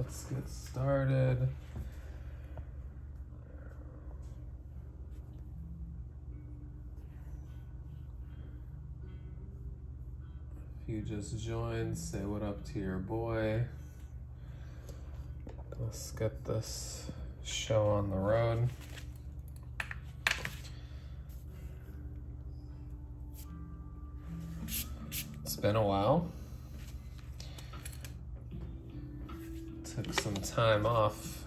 let's get started. If you just joined, say what up to your boy. Let's get this show on the road. It's been a while. Took some time off,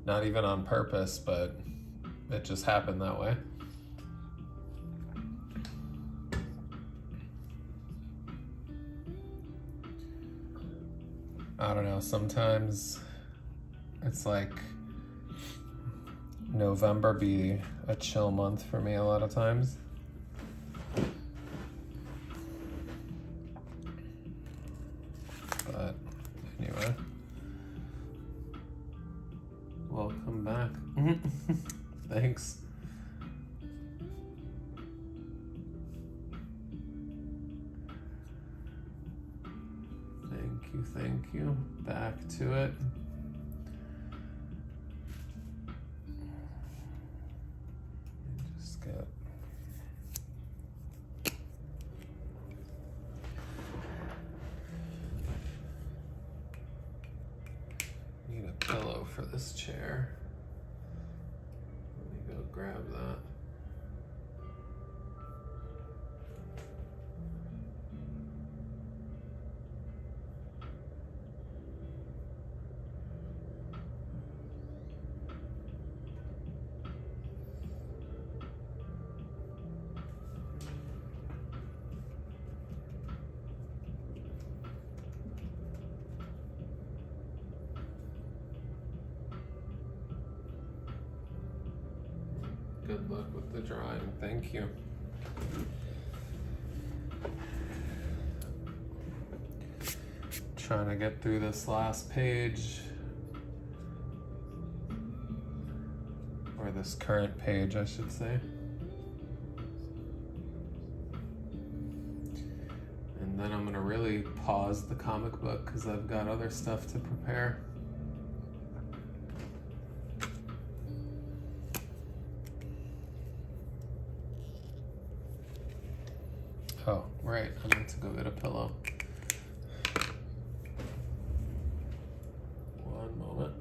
not even on purpose, but it just happened that way. I don't know, sometimes it's like November be a chill month for me a lot of times. But anyway, welcome back. Thanks. Thank you. Back to it. Just get need a pillow for this chair. Let me go grab that. Good luck with the drawing. Thank you. Trying to get through this last page, or this current page, I should say. And then I'm gonna really pause the comic book because I've got other stuff to prepare. Oh, right, I meant to go get a pillow. One moment.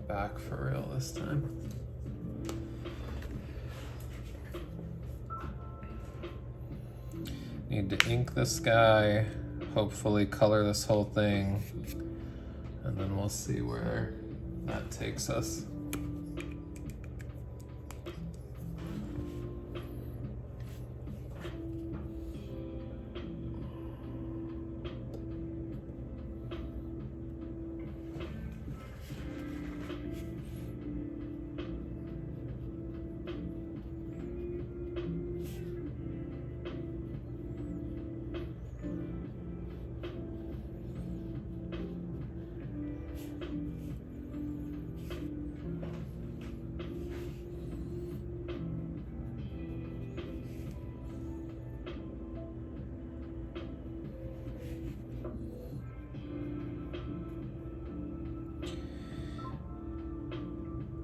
Back for real this time. Need to ink this guy, hopefully color this whole thing, and then we'll see where that takes us.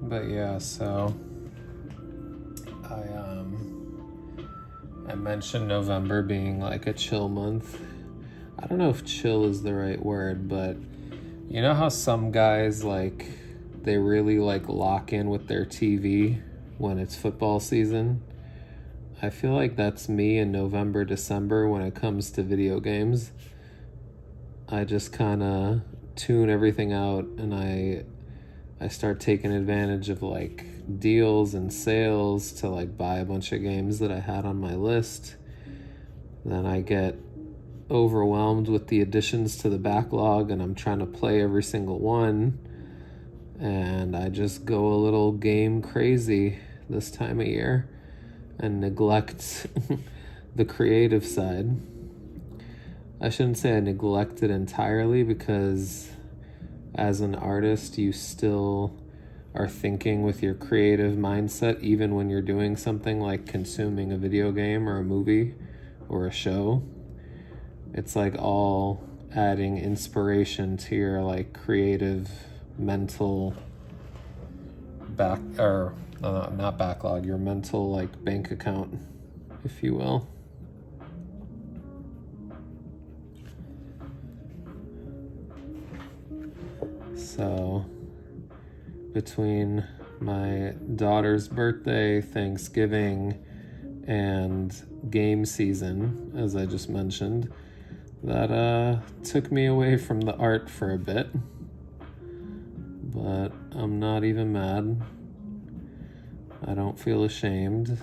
But yeah, so I mentioned November being like a chill month. I don't know if chill is the right word, but you know how some guys like they really like lock in with their TV when it's football season? I feel like that's me in November, December when it comes to video games. I just kind of tune everything out and I start taking advantage of like deals and sales to like buy a bunch of games that I had on my list. Then I get overwhelmed with the additions to the backlog and I'm trying to play every single one. And I just go a little game crazy this time of year. and neglect the creative side. I shouldn't say I neglect it entirely, because as an artist, you still are thinking with your creative mindset, even when you're doing something like consuming a video game or a movie or a show. It's like all adding inspiration to your like creative mental not backlog, your mental like bank account, if you will. So between my daughter's birthday, Thanksgiving, and game season, as I just mentioned, that took me away from the art for a bit. But I'm not even mad. I don't feel ashamed.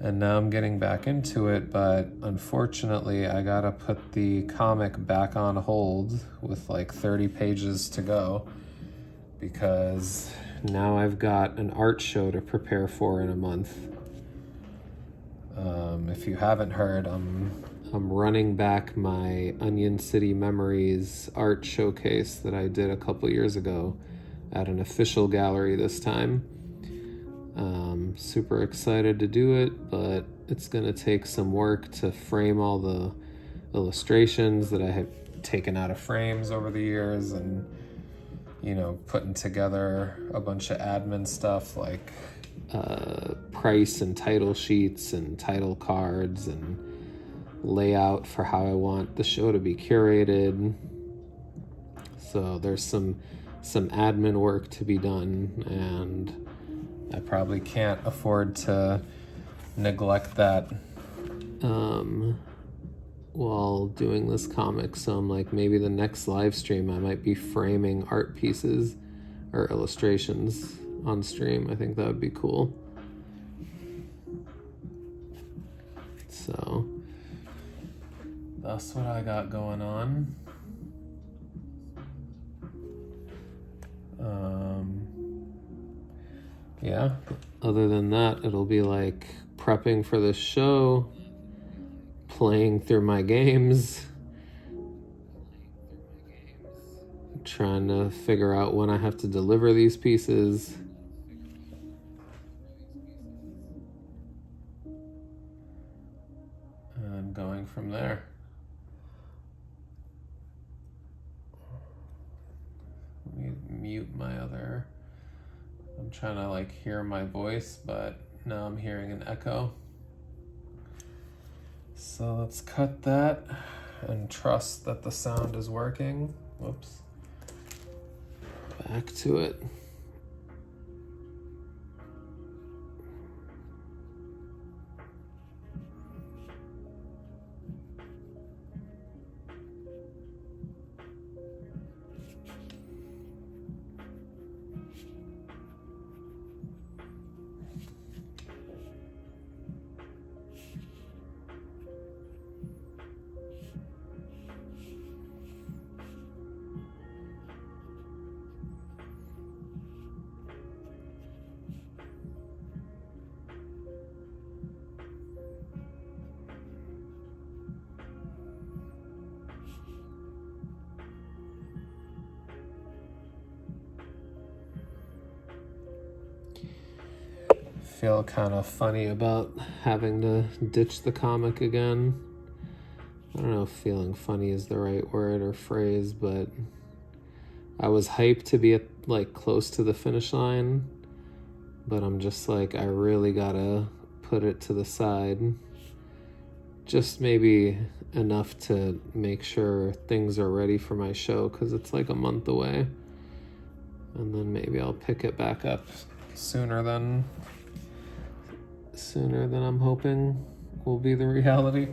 And now I'm getting back into it, but unfortunately I gotta put the comic back on hold with like 30 pages to go, because now I've got an art show to prepare for in a month. If you haven't heard, I'm running back my Onion City Memories art showcase that I did a couple years ago at an official gallery this time. Super excited to do it, but it's gonna take some work to frame all the illustrations that I have taken out of frames over the years, and putting together a bunch of admin stuff like price and title sheets and title cards and layout for how I want the show to be curated. So there's some admin work to be done, and I probably can't afford to neglect that while doing this comic. So I'm like, maybe the next live stream I might be framing art pieces or illustrations on stream. I think that would be cool. So that's what I got going on. Yeah, other than that, it'll be like prepping for this show, playing through my games, trying to figure out when I have to deliver these pieces. And going from there. Let me mute my other... I'm trying to like hear my voice, but now I'm hearing an echo. So let's cut that and trust that the sound is working. Whoops. Back to it. Feel kind of funny about having to ditch the comic again. I don't know if feeling funny is the right word or phrase, but I was hyped to be at like close to the finish line, but I'm just like, I really gotta put it to the side. Just maybe enough to make sure things are ready for my show, because it's like a month away, and then maybe I'll pick it back up sooner than I'm hoping will be the reality.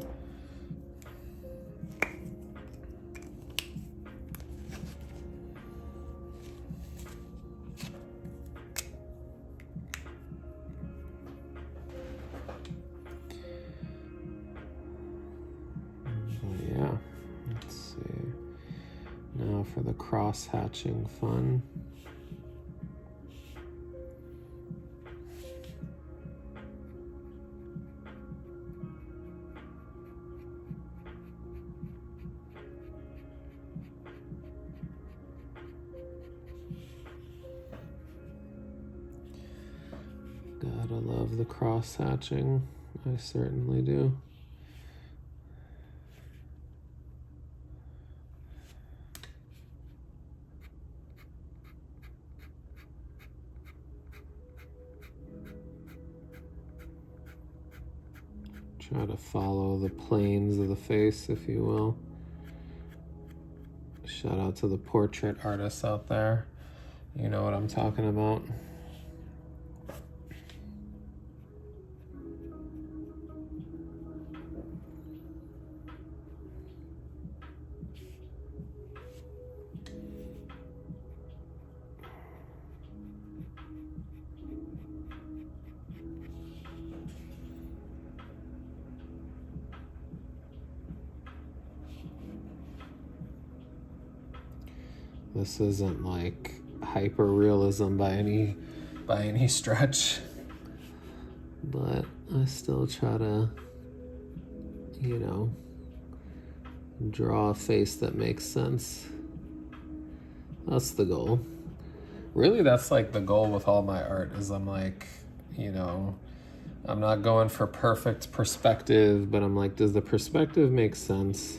Yeah, let's see. Now for the cross-hatching fun. love the cross hatching. I certainly do. Try to follow the planes of the face, if you will. Shout out to the portrait artists out there. You know what I'm talking about. This isn't like hyper realism by any stretch, but I still try to, you know, draw a face that makes sense. That's the goal. Really, that's like the goal with all my art, is I'm like, you know, I'm not going for perfect perspective, but I'm like, does the perspective make sense?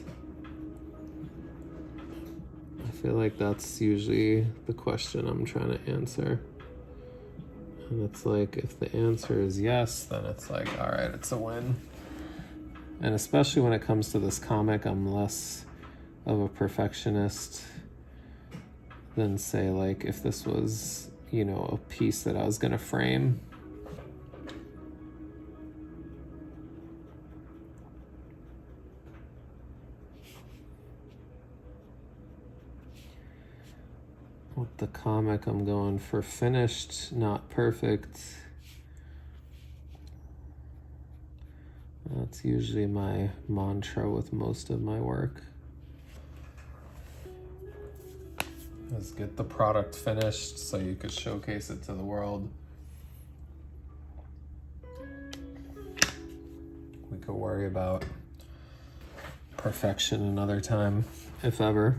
I feel like that's usually the question I'm trying to answer. And it's like, if the answer is yes, then it's like, all right, it's a win. And especially when it comes to this comic, I'm less of a perfectionist than, say, like if this was, you know, a piece that I was gonna frame. With the comic, I'm going for finished, not perfect. That's usually my mantra with most of my work. Is get the product finished so you could showcase it to the world. We could worry about perfection another time, if ever.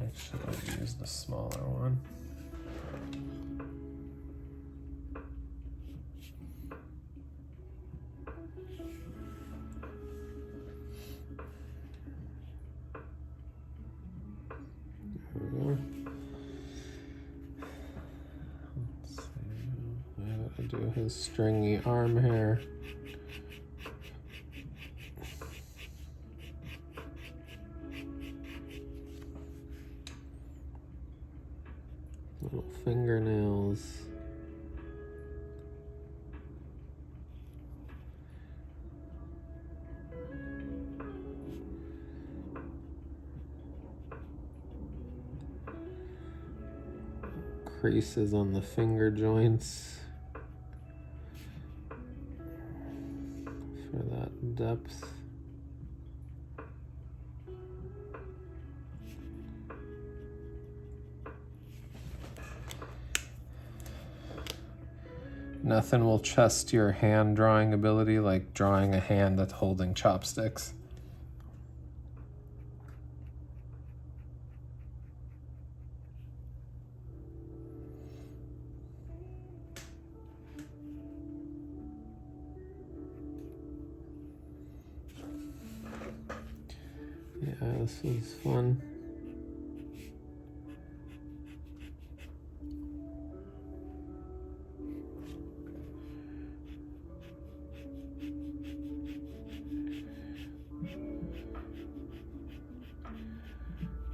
Actually, I'll use the smaller one. There we go. Let's see. I gotta do his stringy arm hair. Little fingernails. Creases on the finger joints for that depth. Nothing will test your hand drawing ability like drawing a hand that's holding chopsticks. Yeah, this was fun.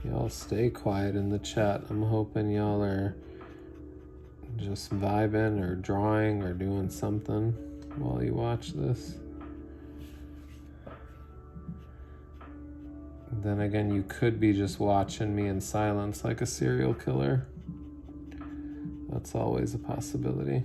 Y'all stay quiet in the chat. I'm hoping y'all are just vibing or drawing or doing something while you watch this. Then again, you could be just watching me in silence like a serial killer. That's always a possibility.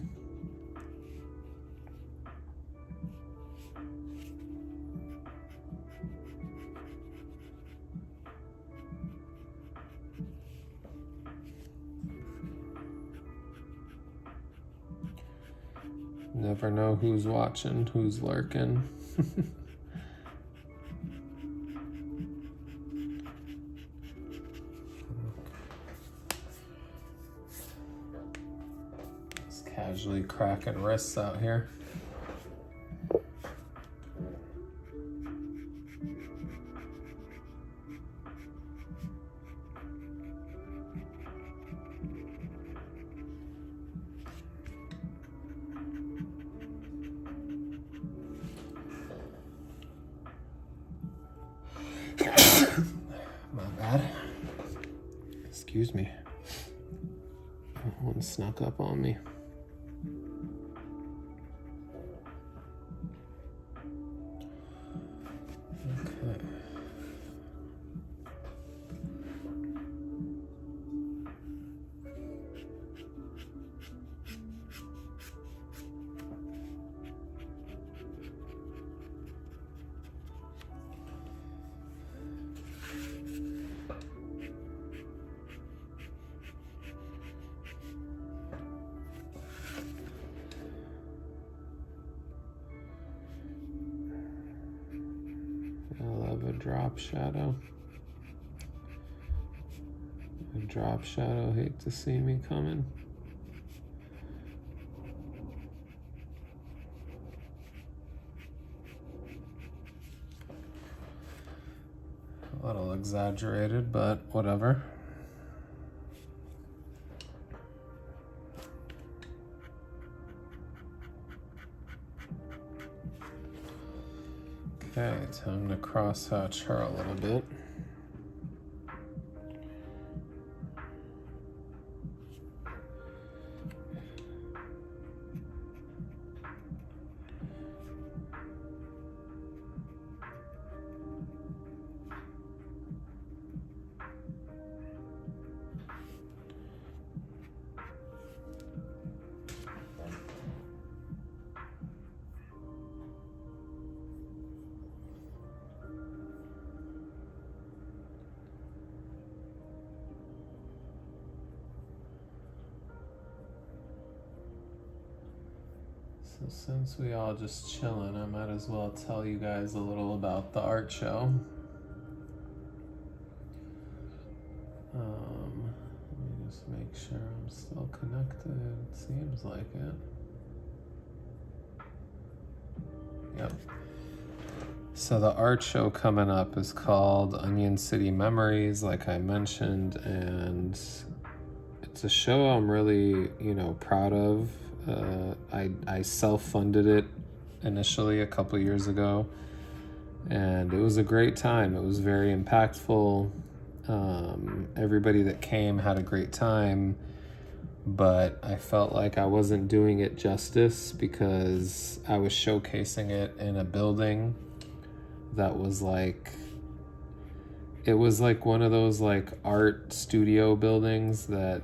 never know who's watching, who's lurking. Just casually cracking wrists out here. My bad. Excuse me. One snuck up on me. Okay. I love a drop shadow. A drop shadow, hate to see me coming. A little exaggerated, but whatever. Okay, time to crosshatch her a little bit. So since we all just chilling, I might as well tell you guys a little about the art show. Let me just make sure I'm still connected. Seems like it. Yep. So the art show coming up is called Onion City Memories, like I mentioned, and it's a show I'm really, proud of. I self-funded it initially a couple years ago, and it was a great time. It was very impactful. Everybody that came had a great time, but I felt like I wasn't doing it justice because I was showcasing it in a building that was it was like one of those like art studio buildings that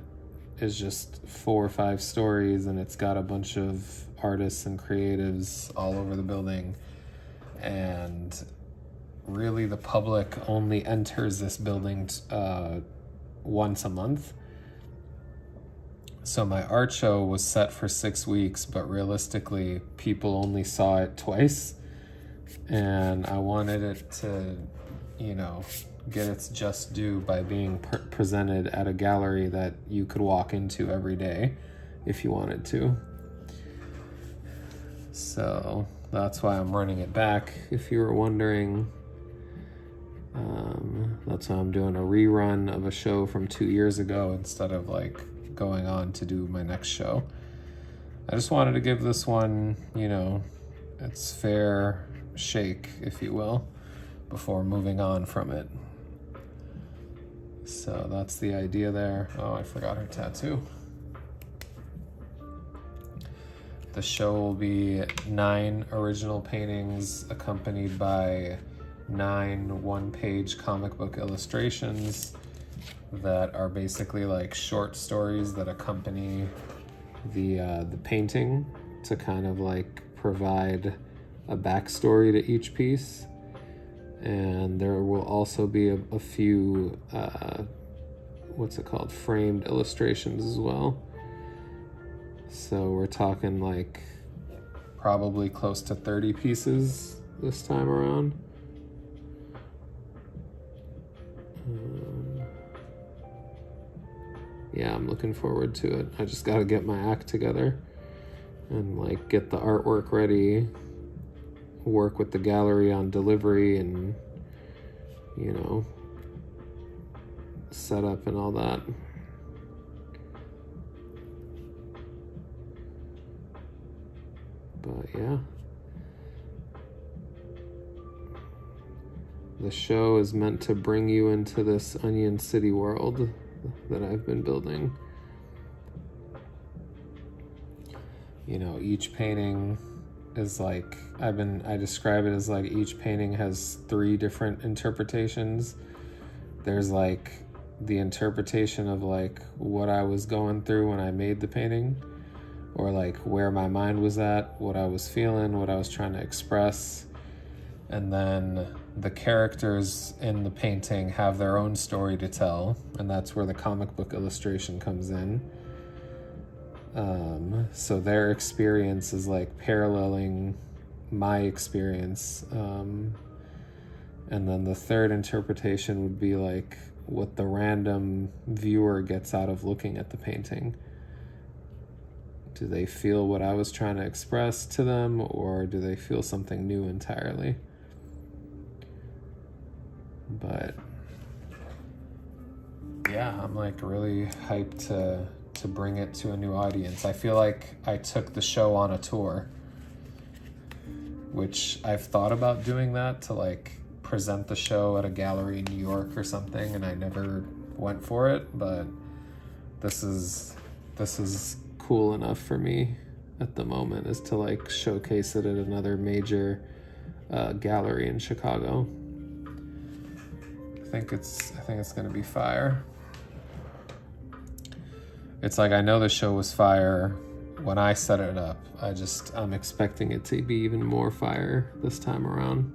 is just 4 or 5 stories, and it's got a bunch of artists and creatives all over the building, and really the public only enters this building once a month. So my art show was set for 6 weeks, but realistically people only saw it twice, and I wanted it to get its just due by being presented at a gallery that you could walk into every day if you wanted to. So that's why I'm running it back, if you were wondering. That's why I'm doing a rerun of a show from 2 years ago instead of going on to do my next show. I just wanted to give this one, its fair shake, if you will, before moving on from it. So that's the idea there. Oh, I forgot her tattoo. The show will be 9 original paintings accompanied by 9 one-page comic book illustrations that are basically like short stories that accompany the painting to kind of provide a backstory to each piece. And there will also be a few, framed illustrations as well. So we're talking probably close to 30 pieces this time around. Yeah, I'm looking forward to it. I just got to get my act together and like get the artwork ready, work with the gallery on delivery and, you know, set up and all that. But yeah, the show is meant to bring you into this Onion City world that I've been building. You know, each painting is like, I describe it as like each painting has 3 different interpretations. There's like the interpretation of like what I was going through when I made the painting, or like where my mind was at, what I was feeling, what I was trying to express. And then the characters in the painting have their own story to tell, and that's where the comic book illustration comes in. So their experience is like paralleling my experience. And then the third interpretation would be like what the random viewer gets out of looking at the painting. Do they feel what I was trying to express to them, or do they feel something new entirely? But yeah, I'm like really hyped to bring it to a new audience. I feel like I took the show on a tour, which I've thought about doing that, to like present the show at a gallery in New York or something, and I never went for it. But this is cool enough for me at the moment, is to like showcase it at another major gallery in Chicago. I think it's gonna be fire. It's like, I know the show was fire when I set it up. I'm expecting it to be even more fire this time around.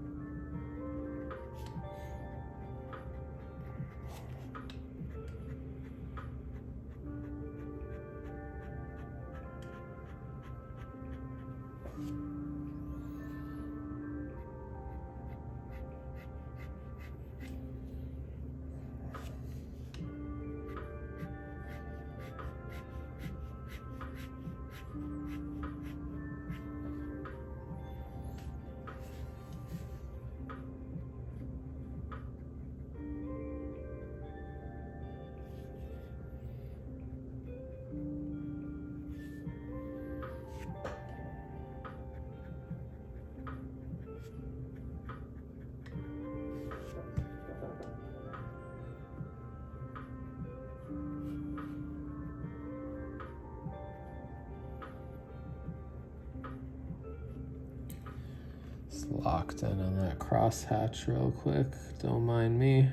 Locked in on that crosshatch real quick. Don't mind me.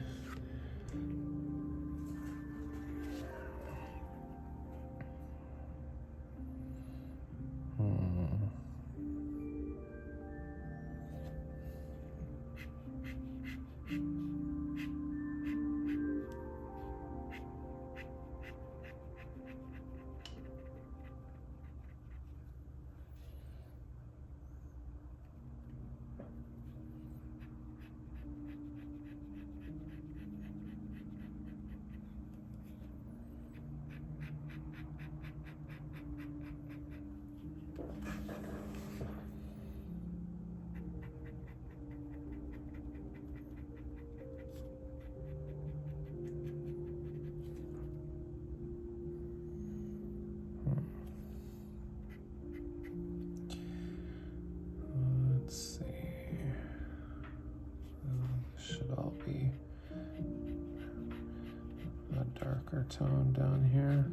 Darker tone down here.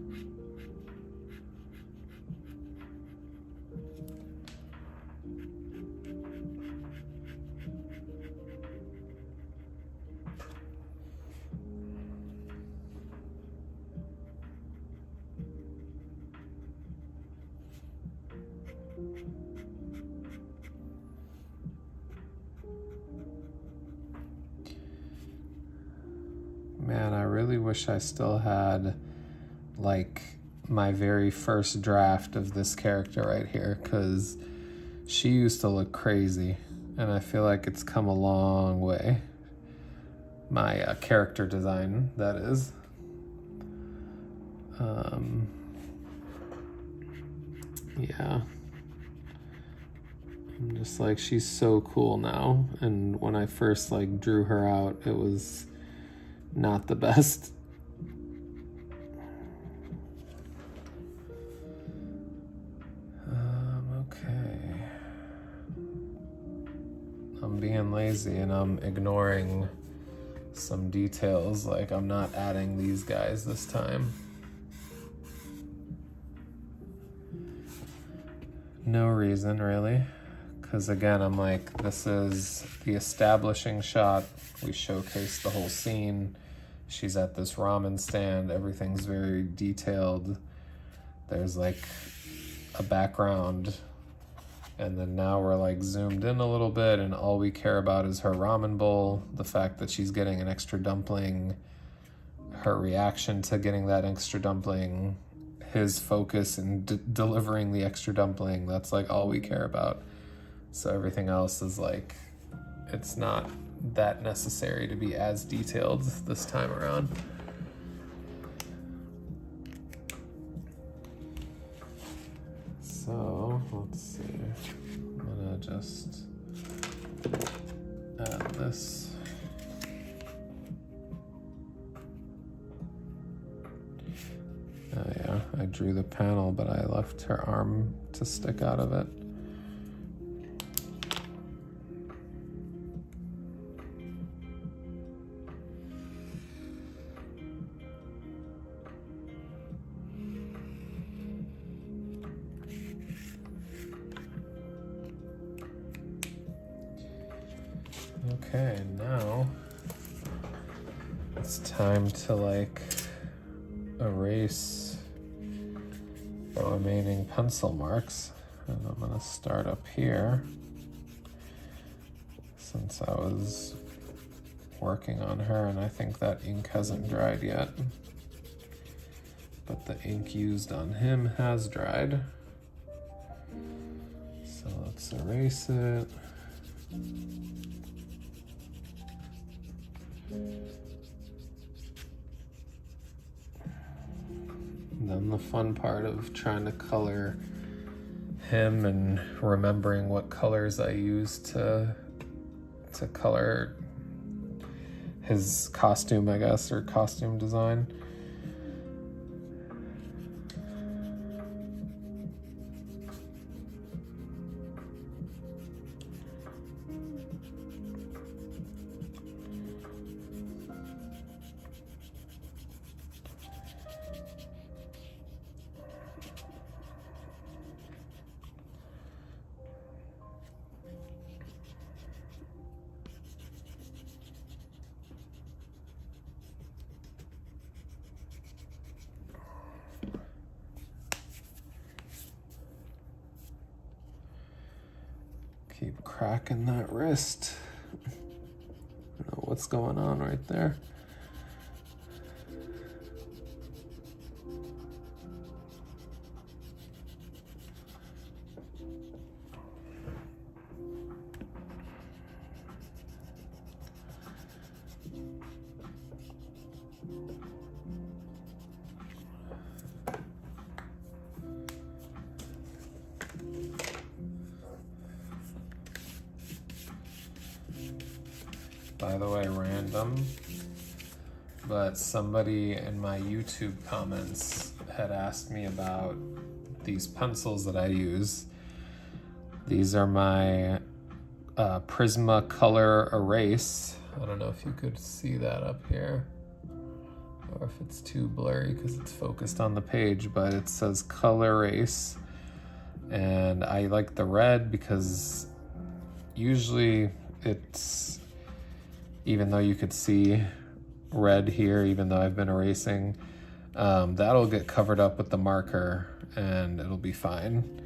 Man, I really wish I still had like my very first draft of this character right here, because She used to look crazy, and I feel like it's come a long way. My character design, that is. Yeah. I'm just like, she's so cool now. And when I first like drew her out, it was not the best. Okay. I'm being lazy and I'm ignoring some details, like I'm not adding these guys this time. No reason, really. Because again, I'm like, this is the establishing shot. We showcase the whole scene. She's at this ramen stand. Everything's very detailed. There's like a background. And then now we're like zoomed in a little bit and all we care about is her ramen bowl, the fact that she's getting an extra dumpling, her reaction to getting that extra dumpling, his focus in delivering the extra dumpling. That's like all we care about. So everything else is like, it's not that necessary to be as detailed this time around. So let's see, I'm gonna just add this. Oh yeah, I drew the panel, but I left her arm to stick out of it. Okay, now it's time to like erase the remaining pencil marks, and I'm gonna start up here since I was working on her, and I think that ink hasn't dried yet, but the ink used on him has dried. So let's erase it. And then the fun part of trying to color him and remembering what colors I use to color his costume, I guess, or costume design. Keep cracking that wrist. I don't know what's going on right there. By the way, random, but somebody in my YouTube comments had asked me about these pencils that I use. These are my Prismacolor Erase. I don't know if you could see that up here, or if it's too blurry because it's focused on the page, but it says Color Erase. And I like the red because usually it's, even though you could see red here, even though I've been erasing, that'll get covered up with the marker and it'll be fine.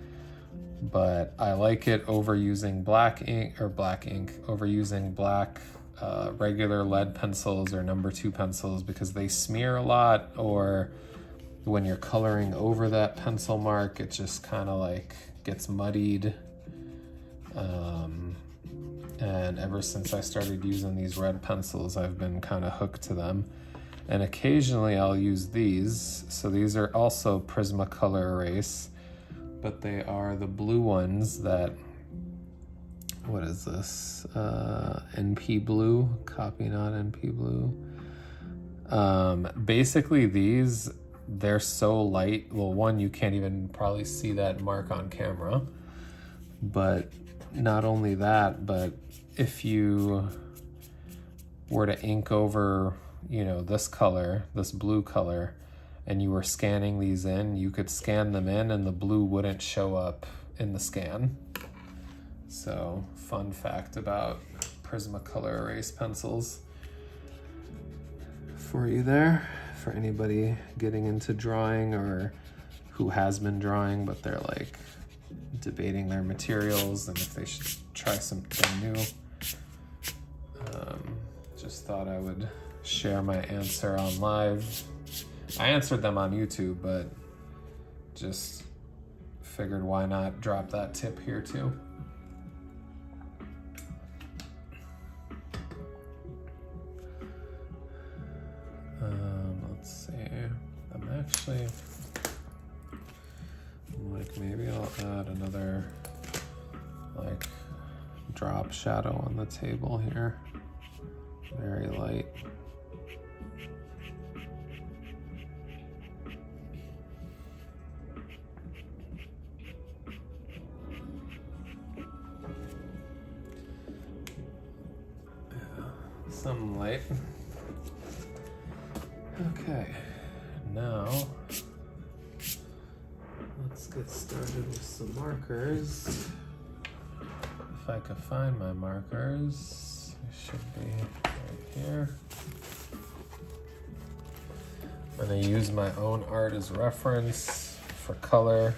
But I like it over using black ink, over using black regular lead pencils or number 2 pencils, because they smear a lot, or when you're coloring over that pencil mark, it just kind of like gets muddied And ever since I started using these red pencils, I've been kind of hooked to them. And occasionally I'll use these. So these are also Prismacolor Erase, but they are the blue ones that, what is this? NP Blue, Copy Not NP Blue. Basically these, they're so light. Well, one, you can't even probably see that mark on camera. But not only that, but if you were to ink over, you know, this color, this blue color, and you were scanning these in, you could scan them in and the blue wouldn't show up in the scan. So, fun fact about Prismacolor Erase pencils for you there, for anybody getting into drawing or who has been drawing, but they're like debating their materials and if they should try something new. Just thought I would share my answer on live. I answered them on YouTube, but just figured why not drop that tip here too. Let's see. I'm like, maybe I'll add another like drop shadow on the table here. Very light. Some light. Okay, now let's get started with some markers. If I could find my markers, they should be right here. I'm gonna use my own art as reference for color.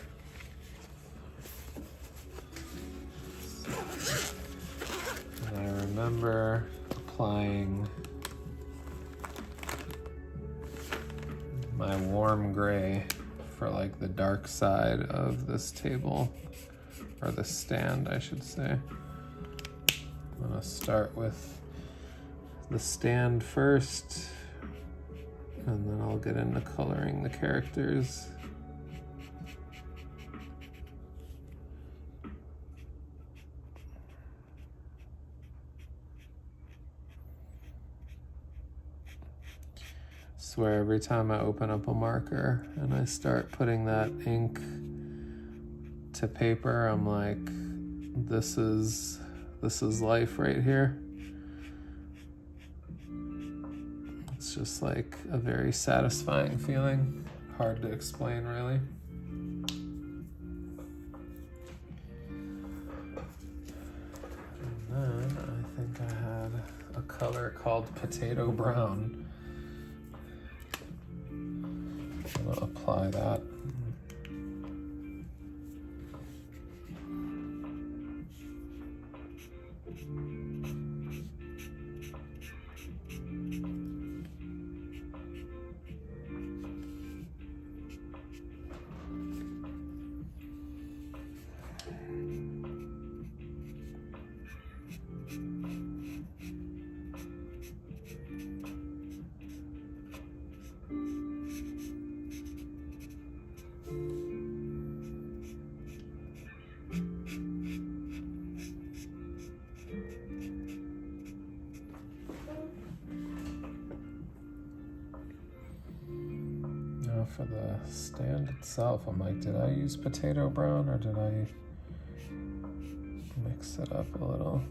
And I remember applying my warm gray for like the dark side of this table, or the stand, I should say. I'm gonna start with the stand first, and then I'll get into coloring the characters. Swear every time I open up a marker and I start putting that ink to paper, I'm like, this is life right here. It's just like a very satisfying feeling. Hard to explain, really. And then I think I had a color called Potato Brown. I'm gonna apply that. For the stand itself, I'm like, did I use Potato Brown or did I mix it up a little?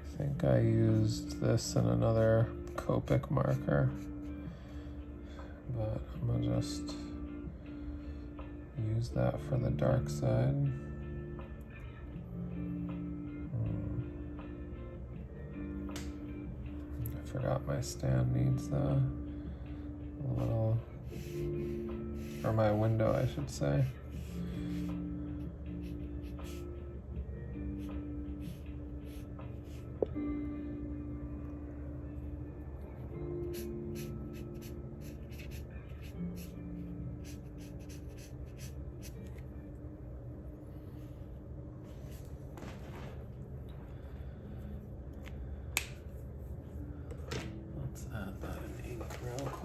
I think I used this in another Copic marker, but I'm gonna just use that for the dark side. Forgot my stand needs a little, or my window, I should say.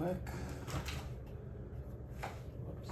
quick. Whoops.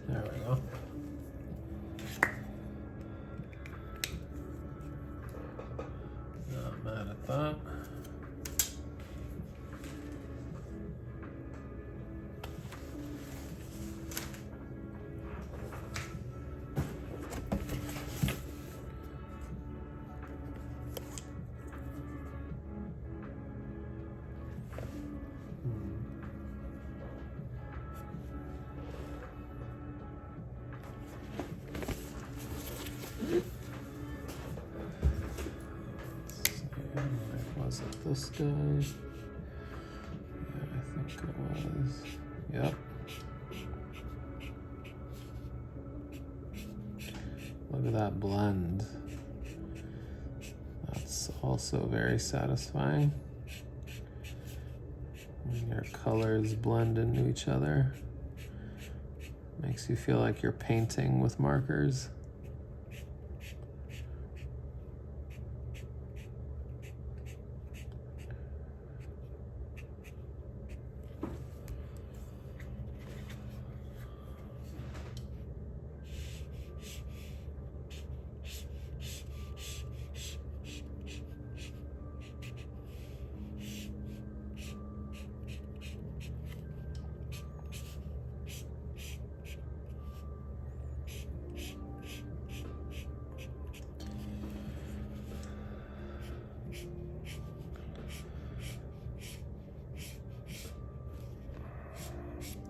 There we go. Not mad at that. Was it this guy? Yeah, I think it was. Yep. Look at that blend. That's also very satisfying. When your colors blend into each other. Makes you feel like you're painting with markers.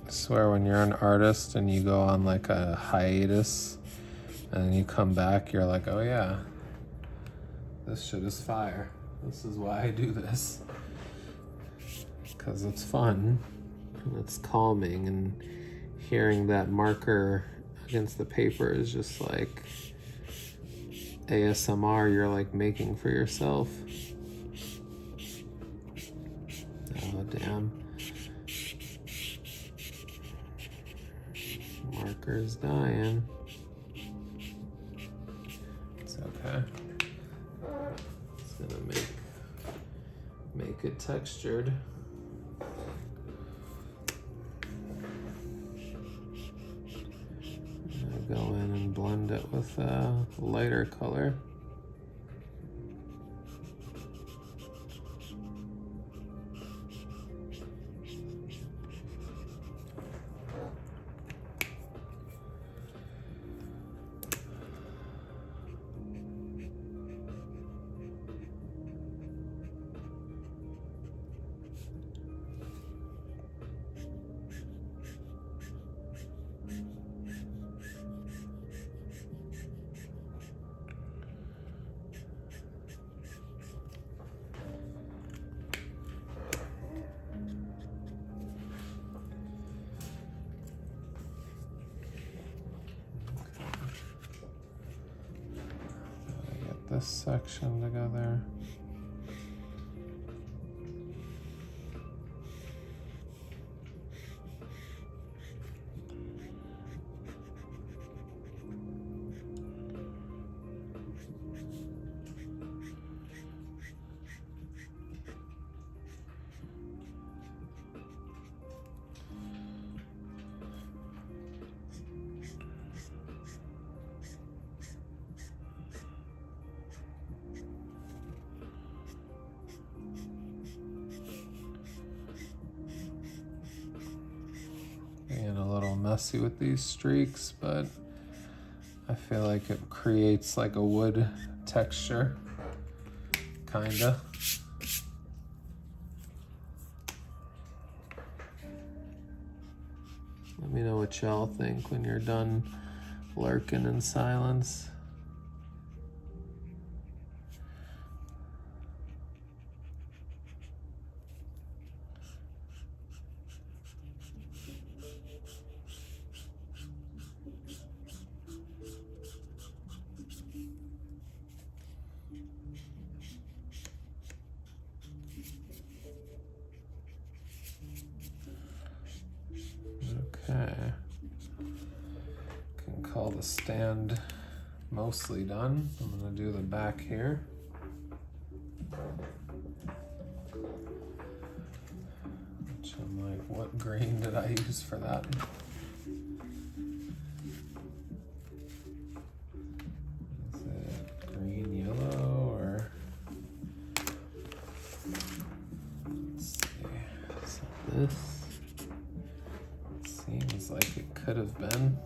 I swear when you're an artist and you go on like a hiatus and then you come back, you're like, oh yeah, this shit is fire. This is why I do this. Because it's fun and it's calming, and hearing that marker against the paper is just like ASMR you're like making for yourself. Oh damn. Marker's dying. It's okay. It's gonna make it textured. I'm gonna go in and blend it with a lighter color. This section together. messy with these streaks, but I feel like it creates like a wood texture, kinda. Let me know what y'all think when you're done lurking in silence. Okay, can call the stand mostly done. I'm gonna do the back here. Which I'm like, what green did I use for that? Is it green, yellow, or let's see, is it this? Seems like it could have been.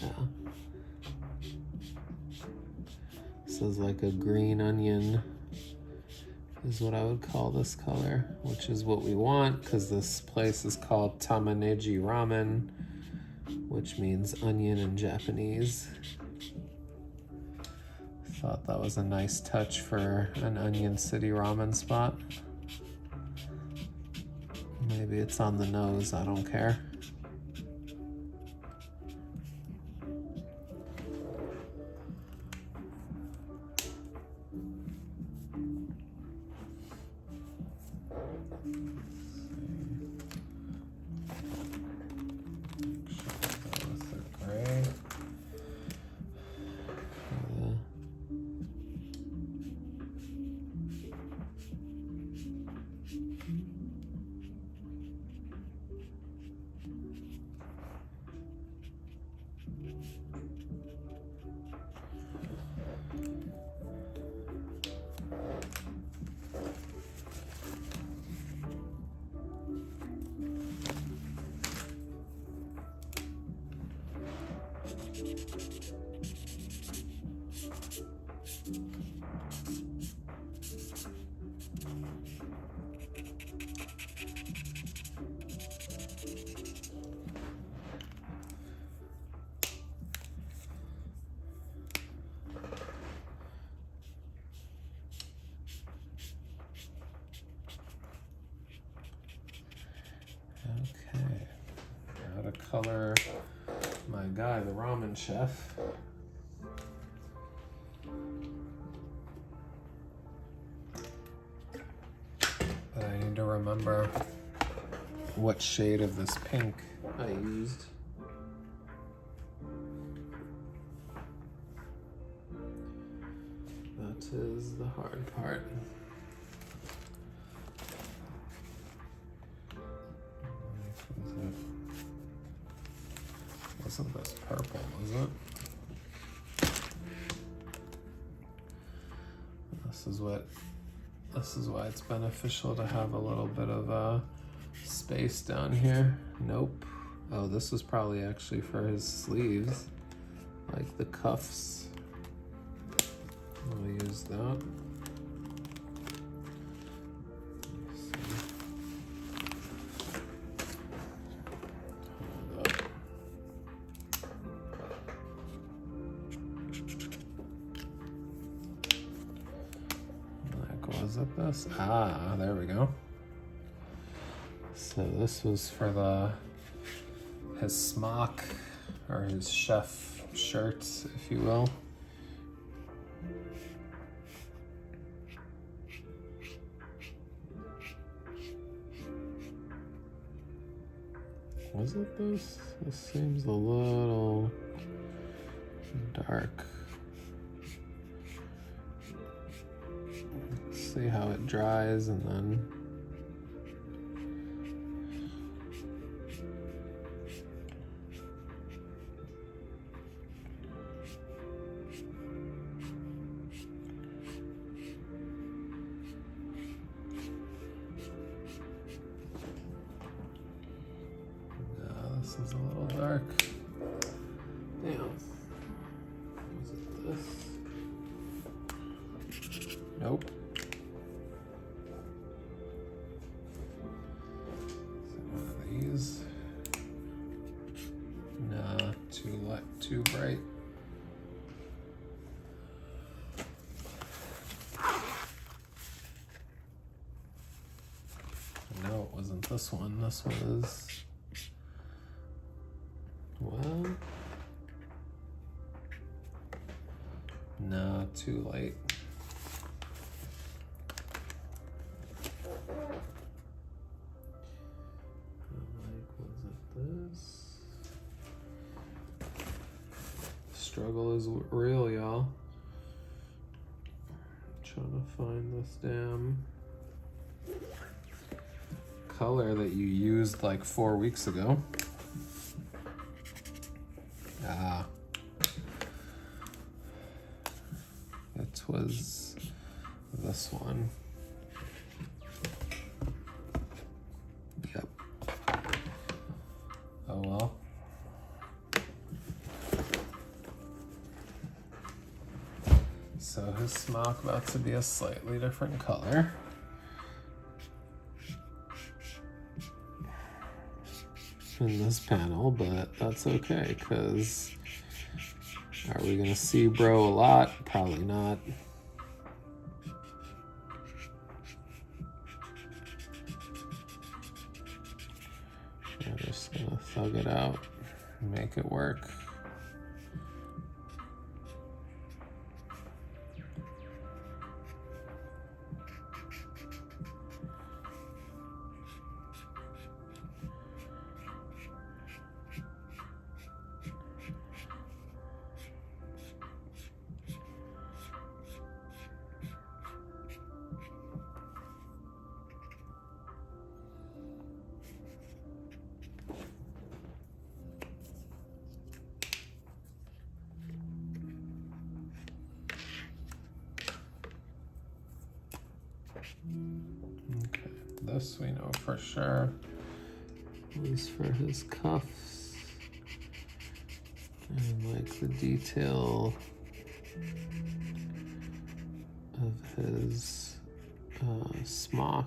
Yeah. This is like a green onion is what I would call this color, which is what we want because this place is called Tamaneji Ramen, which means onion in Japanese. Thought that was a nice touch for an Onion City ramen spot. Maybe it's on the nose, I don't care. Okay, gotta color my guy, the ramen chef. But I need to remember what shade of this pink I used. That is the hard part. Wasn't this purple, was it? This is why it's beneficial to have a little bit of space down here. Nope. Oh, this was probably actually for his sleeves, like the cuffs. I'll use that. Was it this? Ah, there we go. So this was for his smock, or his chef shirts, if you will. Was it this? This seems a little dark. See how it dries and then is a little dark. Damn. Was it this? Nope. Is it one of these? Nah, too bright. No, it wasn't this one. This was, well, no, too light. Like, was it this? Struggle is real, y'all. Trying to find this damn color that you used like 4 weeks ago. Ah. It was this one. Yep. Oh well. So his smock about to be a slightly different color. In this panel, but that's okay, because are we gonna see bro a lot? Probably not. I'm just gonna thug it out and make it work. Okay, this we know for sure was for his cuffs and like the detail of his smock.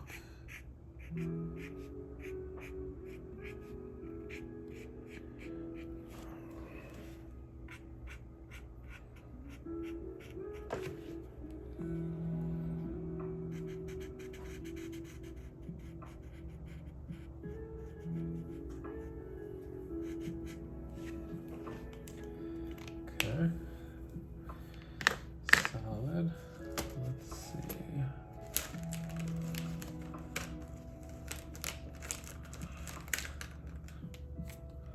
Solid. Let's see.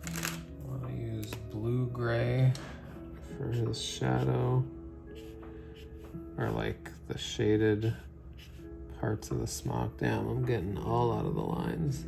I want to use blue-gray for his shadow, or like the shaded parts of the smock. Damn, I'm getting all out of the lines.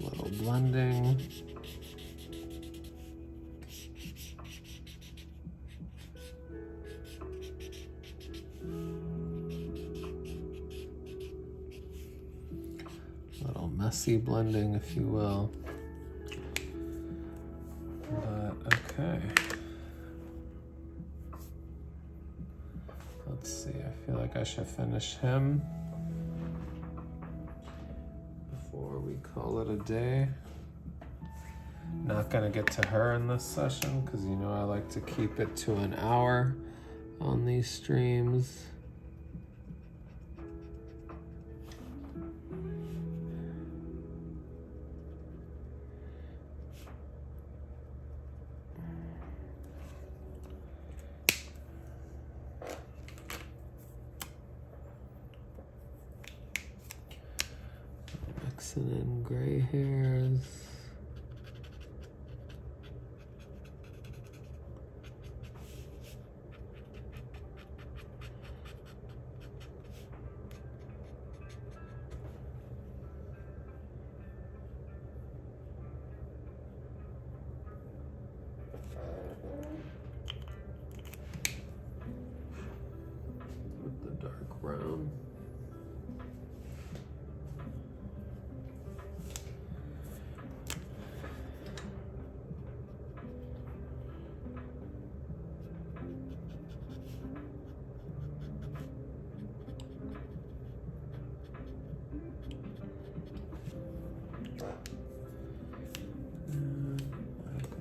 Little blending. Little messy blending, if you will. But okay. Let's see, I feel like I should finish him before we call it a day. Not gonna get to her in this session because you know I like to keep it to an hour on these streams. mixing in gray hairs. With the dark brown.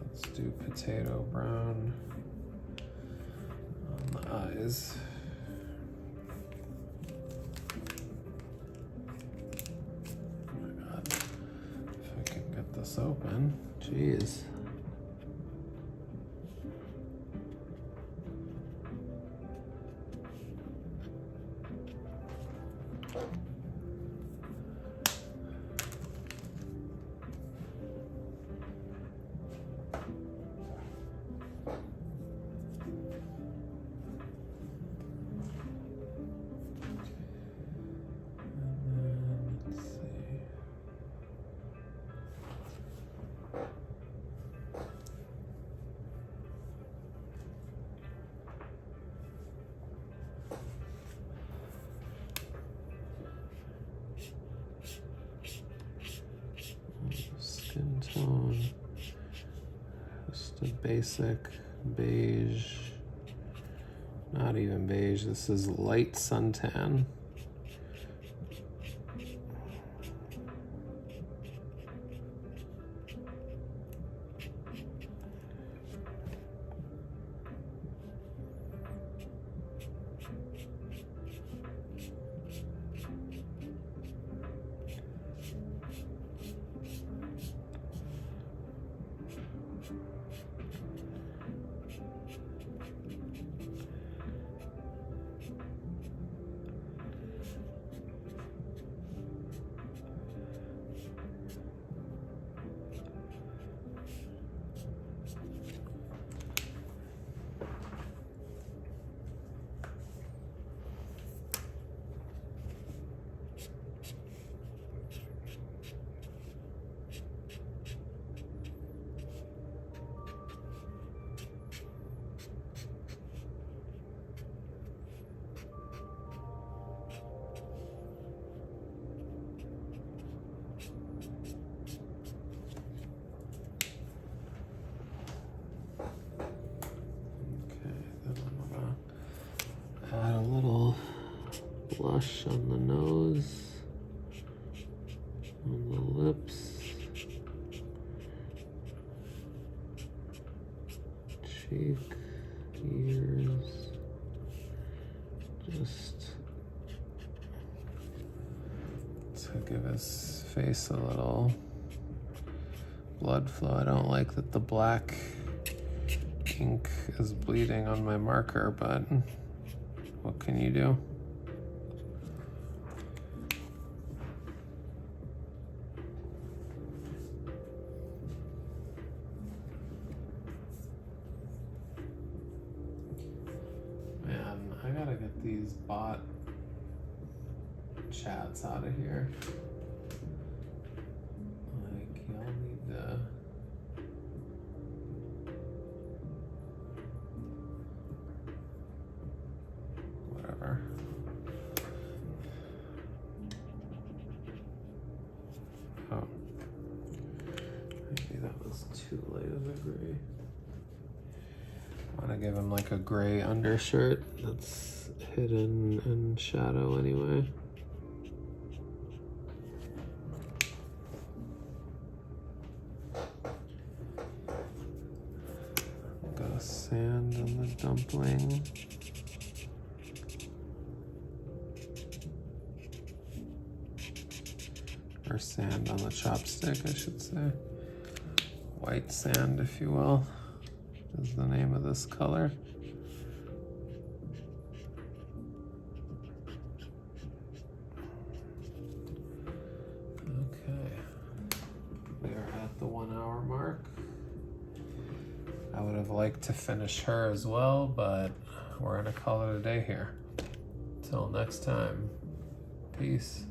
Let's do potato brown on the eyes. Oh my God, if I can get this open, jeez. Skin tone, just a basic beige, not even beige, this is light suntan. Add a little blush on the nose, on the lips, cheek, ears, just to give his face a little blood flow. I don't like that the black ink is bleeding on my marker, but what can you do? Man, I gotta get these bot chats out of here. Like, y'all need to... whatever. Oh. Maybe that was too light of a gray. I want to give him like a gray undershirt that's hidden in shadow anyway. Got a sand on the dumpling. Or sand on the chopstick, I should say. White sand, if you will, is the name of this color. Okay. like to finish her as well, but we're gonna call it a day here. Till next time, peace.